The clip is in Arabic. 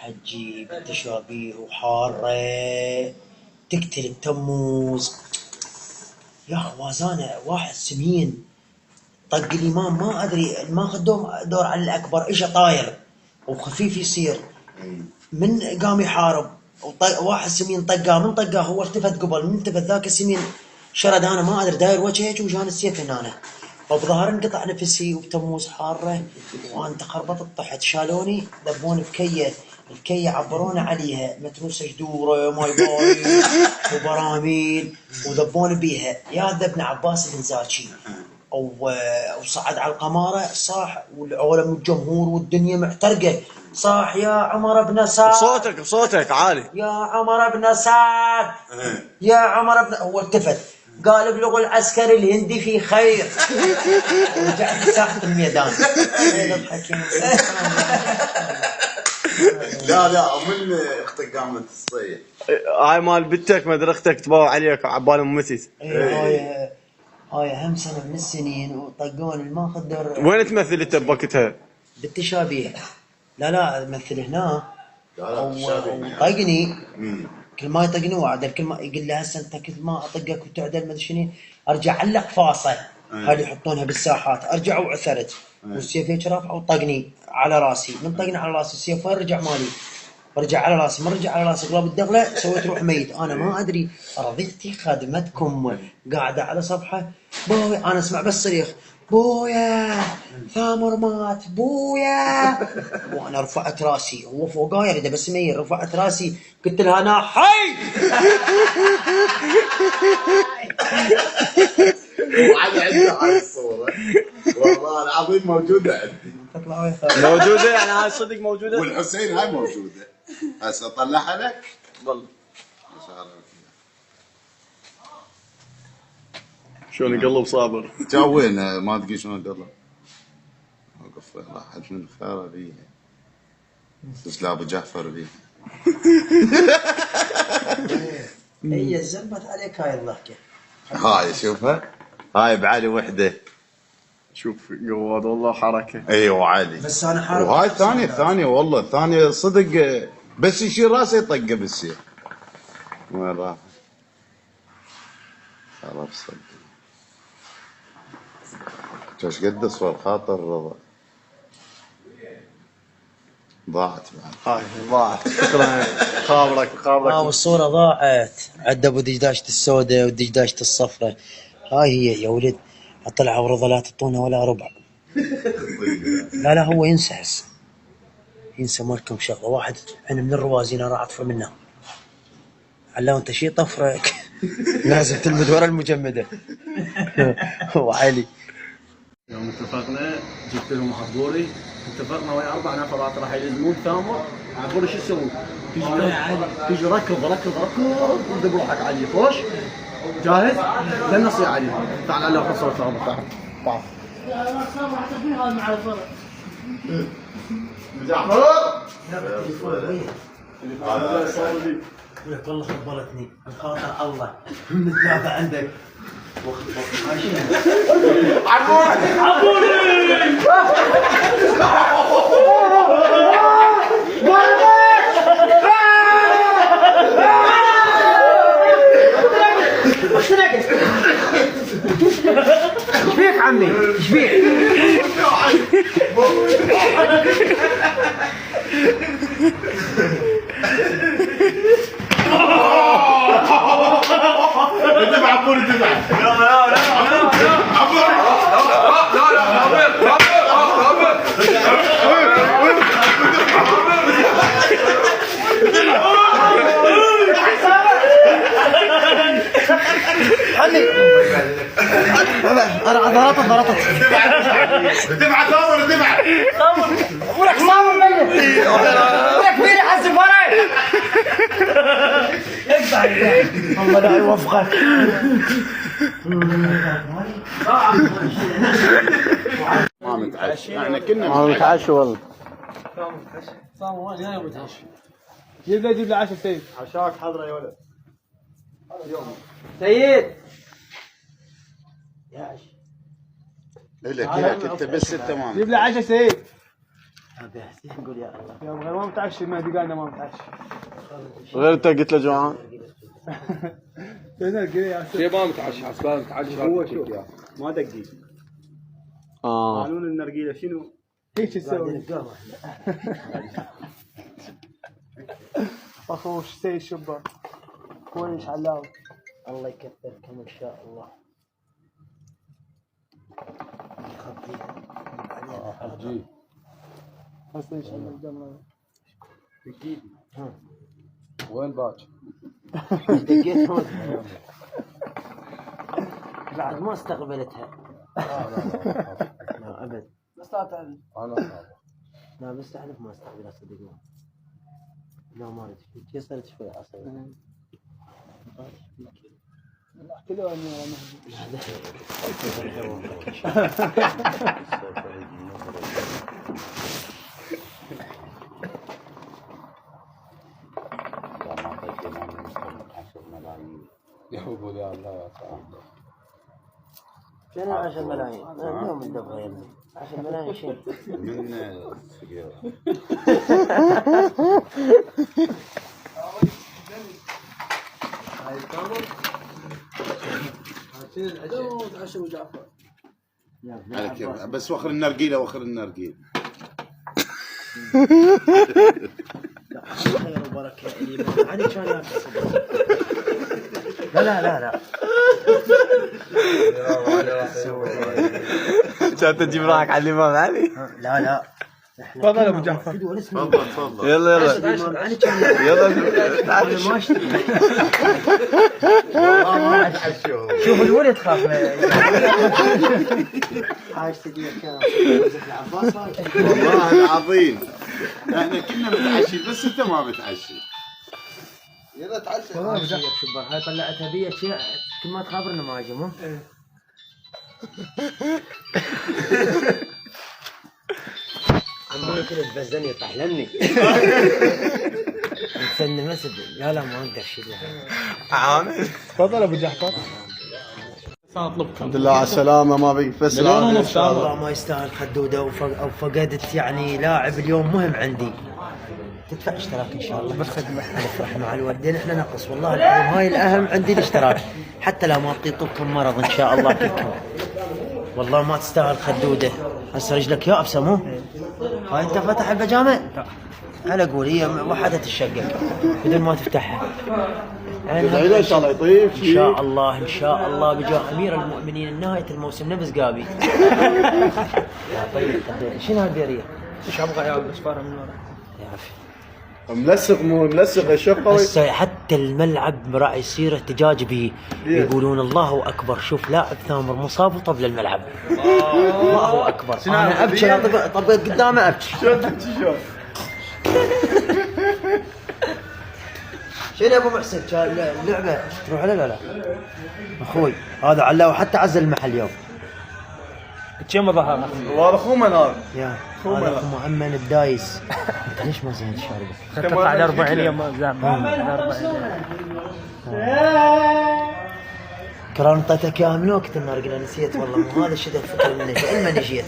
حجي بالتشابيه وحارة تقتل التموز. يا خوازانة واحد سمين طق الإمام، ما أدري ما دور على الأكبر إجا طاير وخفيف يصير، من قام يحارب واحد سمين طقاه، من طقاه هو التفت قبل، من التفت ذاك السمين شرد، أنا ما أدري داير وجهه هيك وجان السيف هنا وبظهر انقطع نفسي وبتموز حارة وأنت خربطت طحت، شالوني ذبوني بكية، الكية عبروني عليها متروسة جدورة ماي باي وبراميل وذبوني بيها. يا ذبنا عباس بن زاكي وصعد على القمارة صاح، والعالم والجمهور والدنيا محترقة صاح يا عمر بن سعد، بصوتك عالي، يا عمر بن سعد، يا عمر بن، هو التفت قال ابلغوا العسكري الهندي في خير ورجعت ساحة الميدان. لا ومن اختك قامت تصيح؟ هاي مال بنتك مدرختك تباوع عليك عبال متت. هاي هم سنة من السنين وطقون ما قدر. وين تمثل انت بوقتها؟ بالتشابيه. لا امثل هنا وطقني كل ما يطقني وعدل، كل ما يقول له هسه انت كل ما اطقك وتعدل ما شنو ارجع علق فاصه، هذه يحطونها بالساحات، ارجع وعثرت والسيف هيك رافع وطقني على راسي، من طقني على راسي السيف وين رجع مالي، برجع على راسي، ما رجع على راسي قلب الدغله سويت روح ميت. انا ما ادري رضيتي خدمتكم قاعده على صفحه بوي، انا اسمع بس صريخ بويا ثامر مات بويا، وانا رفعت راسي هو فوقاي اريد بس مير، رفعت راسي قلت لها انا حي. وعلى عندي هاي الصورة والله العظيم موجودة عندي، موجودة يعني هاي صدق موجودة، والحسين هاي موجودة هسه اطلعها لك والله. شلون يقلب صابر جاوين ما تدري شلون قلب وقف راحت من خيره بيها تسلا ابو جعفر بيها. هي زبط عليك هاي الضحكه، هاي شوفها هاي بعلي وحده، شوف قواد والله حركة. ايوه علي بس انا حارب. وهاي الثانية والله الثانية صدق بس يشيل راسه يطقه بالسيف. وين راح؟ خلاص صدق ايش قد صور خاطر رضا ضاعت بعد. هاي ضاعت. شكرا خابرك والصورة ضاعت، عد ابو دجداشة السوداء ودجداشة الصفراء، هاي هي يا ولد اطلع ورضا لا تعطونا ولا ربع. لا هو ينسى هسه، ينسى مالكم شغله، واحد انا من الروازين راح اطفى منه، علاه انت شي طفرك لازم تلمد ورا المجمده. وعلي يوم اتفقنا جبت لهم عبوري، اتفقنا ويا 4 نفرات راح يلزمون ثامر عبوري. شو يسوون؟ تيجي ركض ودب روحك علي خوش جاهز؟ لن نصيح علي تعال على خصوص ثامر تعال يا سامر حتى فيها مع الفرق. جعفر هذا صار لي والله خبرتني بخاطر الله نتابع عندك عبوري وش ناقص؟ ايش فيك عمي؟ ايش فيك؟ دفع عبوري دفع لا عبوري انا ضربت دفع ثامر دفع ولك صابر مني ولك مين يحسب وراي اقطع الله لا يوفقك. ما متعشى احنا كنا ما متعشى والله. صامر وين جاي متعشى؟ جيب لي عشاء سيد. عشاك حضره يا ولد. سيد لك انت بس جيب لي عشاء سيد. بس نقول يا الله. يا ابغى ما متعشي المهدي قالنا ما متعشي. غير انت قلت له جوعان. شيء ما متعشى حسبان متعشى. هو شوف ما دقيق. قانون النرجيله شنو؟ هيك تسوي. اخوش سيد الشباب كويس علاوي. الله يكثركم ان شاء الله. حجي هسه ان شاء الله قدامنا. اكيد. وين باج؟ دقيت هون بعد ما استقبلتها. لا ابد. بس لا تعرف. لا بس اعرف ما استقبلها صدقني. لا ما ادري كسرت شوي عصبي. احكي له اني يقول يا الله يا صاحبي. شنو 10 ملايين؟ اليوم الدبره يا ابني 10 ملايين شيء. من السيارة. هاي الكاميرا. عشان العشاء تعشى وجعفر. بس وخر النرجيله وخر النرجيله. خير وبركه اليمين علي كان ياكل. لا كانت تجيب راحك على الإمام علي. لا تفضل ابو جعفر. تفضل. يلا علي كان يلا ما اشتري. شوف الولد خاف. عايش تدير كان العباس هاي. والله العظيم احنا كنا متعشي بس انت ما متعشي. يلا تعشى. شبر هاي طلعتها بيا شيء كل ما تخابرنا ما اجي مو. عمال كذا تبزني يطحلني. نتسنى مسد. لا ما اقدر شيء. تفضل ابو جعفر. الحمد لله على السلامة. ما بقي بس ان شاء الله ما يستاهل خدوده او فقدت يعني لاعب اليوم مهم عندي. تدفع اشتراك ان شاء الله بالخدمه. نفرح مع الوالدين احنا نقص والله العظيم هاي الاهم عندي الاشتراك حتى لو ما بطيطوكم مرض ان شاء الله كلكم. والله ما تستاهل خدوده. هسه رجلك يابسه مو؟ هاي انت فتح البجامه؟ على قول هي وحدة الشقه بدون ما تفتحها. ان شاء الله يطيب ان شاء الله بجاه امير المؤمنين نهايه الموسم نفس قابي. طيب شنو هالبيريه؟ ايش ابغى يا الاسفاره من ورا؟ يعرف ملصق مو ملصق الشقه. هسه حتى الملعب راح يصير احتجاج به. يقولون الله اكبر. شوف لاعب ثامر مصاب وطب للملعب. الله اكبر. انا ابكي طبقت قدامه ابكي. شلون شنو يا ابو محسن اللعبه تروح على لا اخوي هذا علاوي حتى عزل المحل اليوم. كم ظهر؟ والله اخو منار. يا هذا اخو مؤمن الدايس. انت ليش ما زين شاربك؟ تطلع على 40 يوم زعما. كرانطتك يا ملوكة النار. قلنا نسيت والله مو هذا الشيء فكر مني علما جيت.